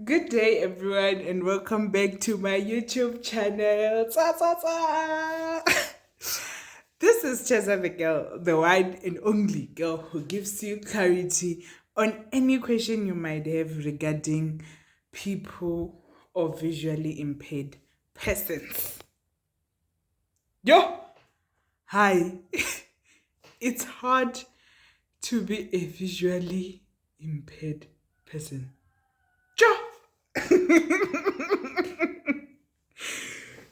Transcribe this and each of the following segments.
Good day, everyone, and welcome back to my YouTube channel. This is Chesa the girl, the one and only girl who gives you clarity on any question you might have regarding people or visually impaired persons. Yo, hi. It's hard to be a visually impaired person. Yo.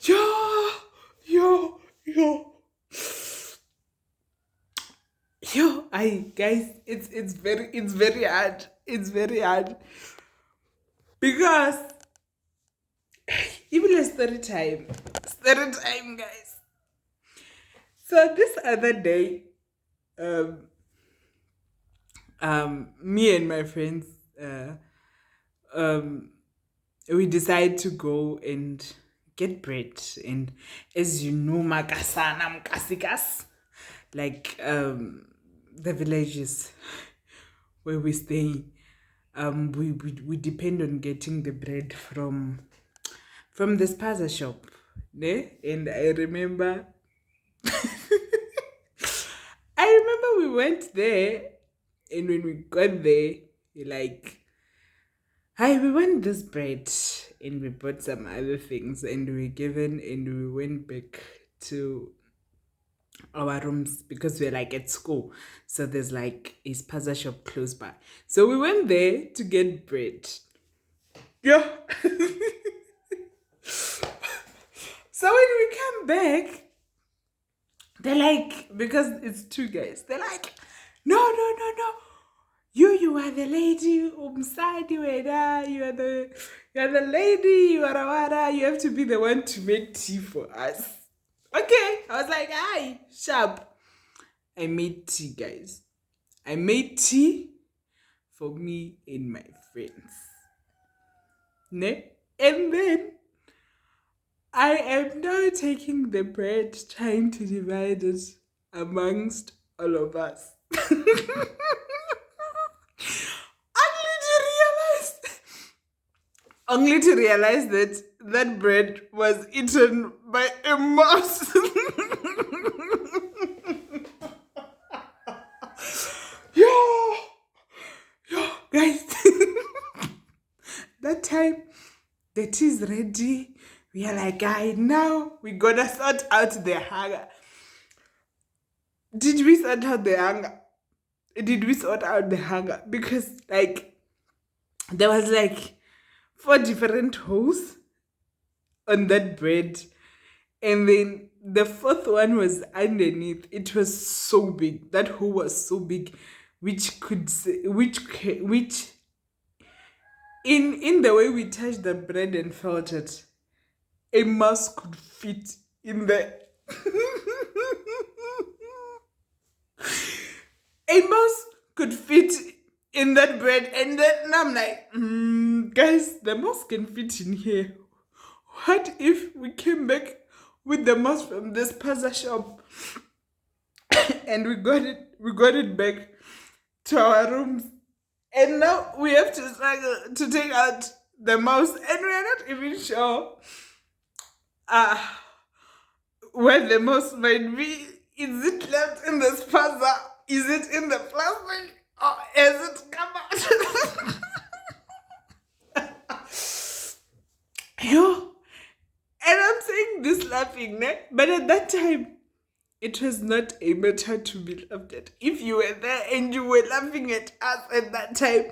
Yo, yo, yo, yo. I guys, it's very hard. It's very hard because even a story time, guys. So this other day, um, me and my friends, um, we decide to go and get bread. And as you know, makasana mkasikas, like the villages where we stay, we depend on getting the bread from the spaza shop, ne? And I remember we went there, and when we got there, like, hi, we want this bread, and we bought some other things, and we given, and we went back to our rooms because we're like at school. So there's like a spaza shop close by. So we went there to get bread. Yeah. So when we come back, they're like, because it's two guys, they're like, no, no, no, no. You are the lady, umsadi weda, you are the lady, you are a wada, you have to be the one to make tea for us. Okay. I was like, hi, sharp. I made tea, guys. I made tea for me and my friends. Ne? And then I am now taking the bread, trying to divide it amongst all of us. only to realize that that bread was eaten by a mouse. Yo, yo, guys. That time, the tea is ready. We are like, guy, now we gotta sort out the hunger. Did we sort out the hunger? Did we sort out the hunger? Because, like, there was like four different holes on that bread, and then the fourth one was underneath. It was so big. That hole was so big, which could say, which in the way we touched the bread and felt it, a mouse could fit in the a mouse could fit in that bread, and then I'm like, guys, the mouse can fit in here. What if we came back with the mouse from this pizza shop and we got it back to our rooms, and now we have to struggle to take out the mouse, and we're not even sure uh where the mouse might be. Is it left in the spaza? Is it in the plastic? Or is it come out? Yo, and I'm saying this laughing, ne? But at that time, it was not a matter to be laughed at. If you were there and you were laughing at us at that time,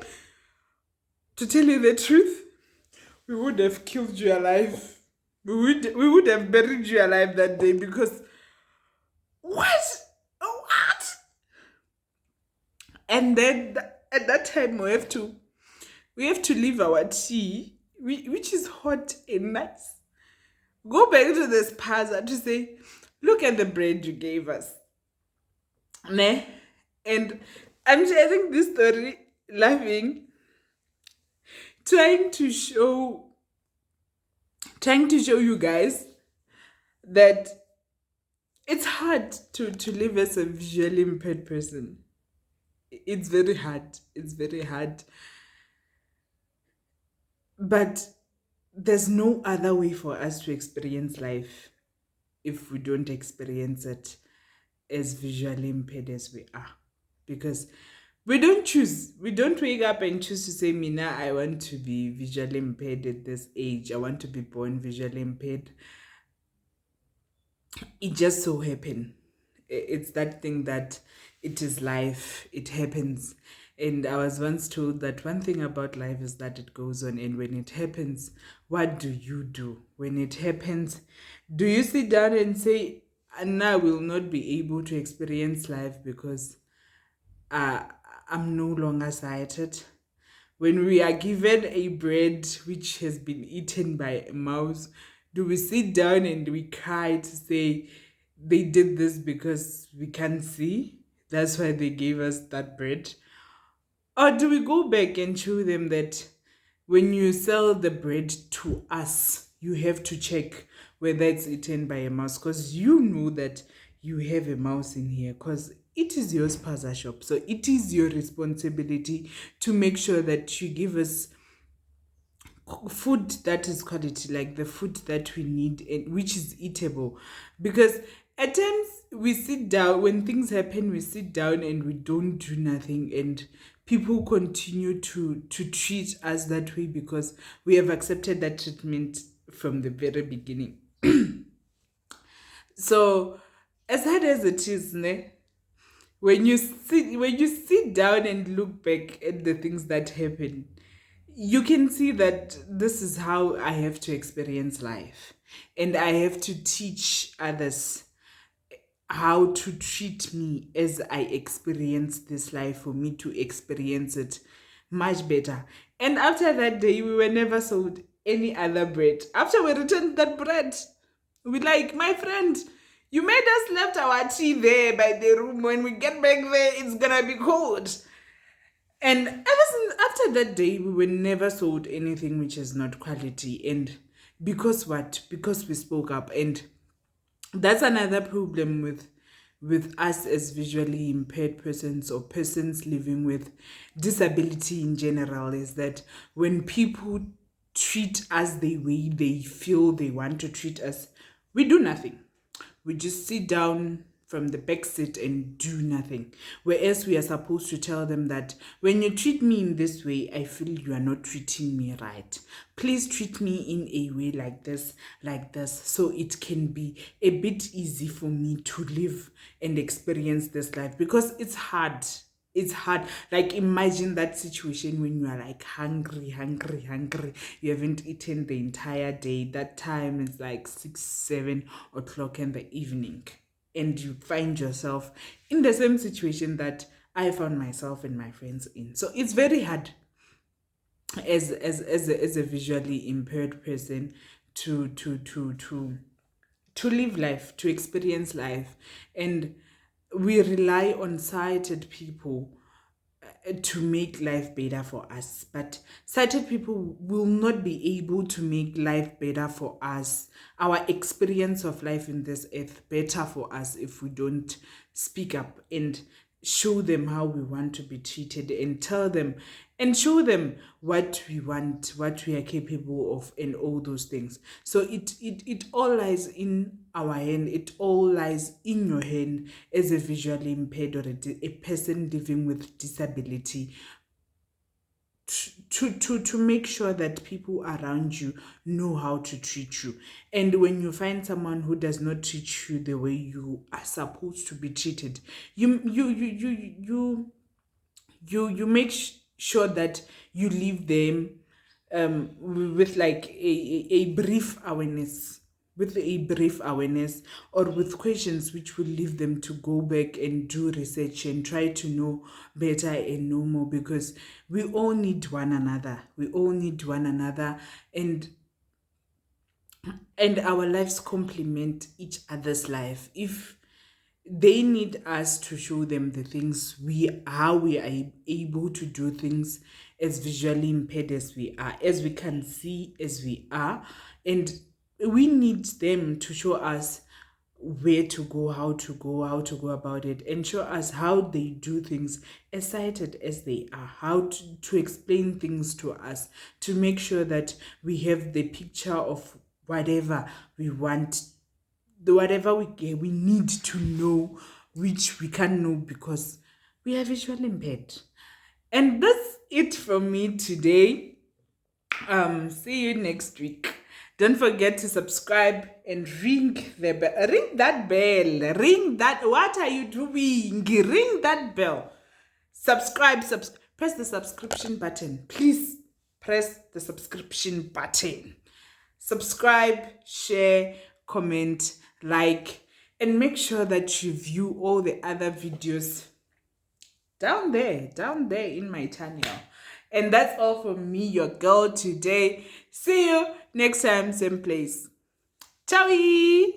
to tell you the truth, we would have killed you alive. We would have buried you alive that day because what? What? And then at that time we have to leave our tea, which is hot and nice. Go back to the spaza to say, look at the bread you gave us. Ne? And I'm sharing this story laughing, trying to show trying to show you guys that it's hard to live as a visually impaired person. It's very hard. It's very hard But there's no other way for us to experience life if we don't experience it as visually impaired as we are. Because we don't choose. We don't wake up and choose to say, Mina, I want to be visually impaired at this age. I want to be born visually impaired. It just so happened. It's that thing that it is life. It happens. And I was once told that one thing about life is that it goes on. And when it happens, what do you do? When it happens, do you sit down and say, now I will not be able to experience life because uh, I'm no longer sighted? When we are given a bread which has been eaten by a mouse, do we sit down and we cry to say they did this because we can't see? That's why they gave us that bread. Or do we go back and show them that when you sell the bread to us, you have to check whether it's eaten by a mouse, because you know that you have a mouse in here, because it is your spaza shop. So it is your responsibility to make sure that you give us food that is quality, like the food that we need and which is eatable. Because at times we sit down, when things happen, we sit down and we don't do nothing, and people continue to treat us that way because we have accepted that treatment from the very beginning. So as hard as it is, ne, when you sit down and look back at the things that happen, you can see that this is how I have to experience life. And I have to teach others how to treat me as I experience this life, for me to experience it much better. And after that day, we were never sold any other bread. After we returned that bread, we like, my friend, you made us left our tea there by the room. When we get back there, it's gonna be cold. And ever since after that day, we were never sold anything which is not quality. And because what? Because we spoke up. And that's another problem with us as visually impaired persons, or persons living with disability in general, is that when people treat us the way they feel they want to treat us, we do nothing. We just sit down from the back seat and do nothing. Whereas we are supposed to tell them that when you treat me in this way, I feel you are not treating me right. Please treat me in a way like this, so it can be a bit easy for me to live and experience this life, because it's hard. It's hard. Like, imagine that situation when you are like hungry. You haven't eaten the entire day. That time is like 6, 7 o'clock in the evening. And you find yourself in the same situation that I found myself and my friends in. So it's very hard as a visually impaired person to live life, to experience life. And we rely on sighted people to make life better for us. But sighted people will not be able to make life better for us, our experience of life in this earth better for us, if we don't speak up and show them how we want to be treated, and tell them and show them what we want, what we are capable of, and all those things. So it all lies in our hand. It all lies in your hand as a visually impaired, or a person living with disability, to make sure that people around you know how to treat you. And when you find someone who does not treat you the way you are supposed to be treated, you make sure that you leave them with like a brief awareness, or with questions which will leave them to go back and do research and try to know better and know more, because we all need one another. And our lives complement each other's life. If they need us to show them the things, how we are able to do things as visually impaired as we are, as we can see as we are, and we need them to show us where to go, how to go about it, and show us how they do things, as sighted as they are, how to explain things to us, to make sure that we have the picture of whatever we want, whatever we need to know, which we can't know because we are visually impaired. And that's it from me today. See you next week. Don't forget to subscribe and ring the bell. Ring that bell. Ring that. What are you doing? Ring that bell. Subscribe. Press the subscription button. Please press the subscription button. Subscribe, share, comment, like, and make sure that you view all the other videos down there in my channel. And that's all from me, your girl, today. See you next time, same place. Ciao!